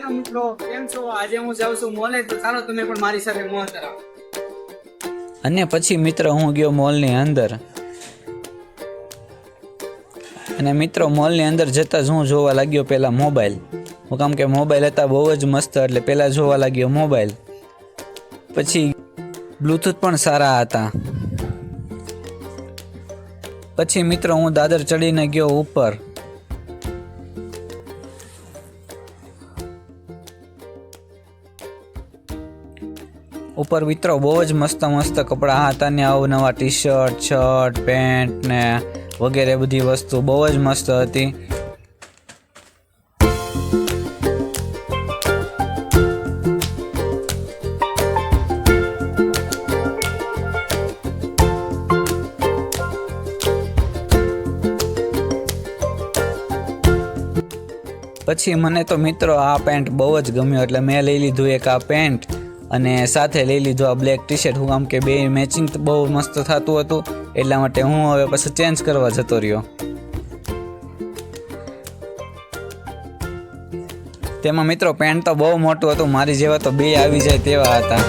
Hello મિત્રો, કેમ છો? આજે હું જાઉં છું મોલે, તો ચાલો તમે પણ મારી સાથે મોલ તરફ. અને પછી મિત્ર હું ગયો મોલની અંદર અને મિત્રો મોલની અંદર જતાં જ હું જોવા લાગ્યો પહેલાં મોબાઈલ. હું કામ કે મોબાઈલ હતા બહુ જ મસ્ત, એટલે પહેલાં જોવા લાગ્યો મોબાઈલ. પછી બ્લૂટૂથ પણ સારા હતા. પછી મિત્રો હું દાદર ચડીને ગયો ઉપર. ઉપર મિત્રો બહુ જ મસ્ત મસ્ત કપડાં હતા ને અવનવા ટી શર્ટ, શર્ટ, પેન્ટ ને વગેરે બધી વસ્તુ બહુ જ મસ્ત હતી. પછી મને તો મિત્રો આ પેન્ટ બહુ જ ગમ્યો, એટલે મેં લઈ લીધું એક આ પેન્ટ અને સાથે લઈ લીધું આ બ્લેક ટી શર્ટ. હું આમ કે બે મેચિંગ બહુ મસ્ત થતું હતું, એટલા માટે હું હવે પછી ચેન્જ કરવા જતો રહ્યો. તેમાં મિત્રો પેન્ટ તો બહુ મોટું હતું, મારી જેવા તો બે આવી જાય તેવા હતા.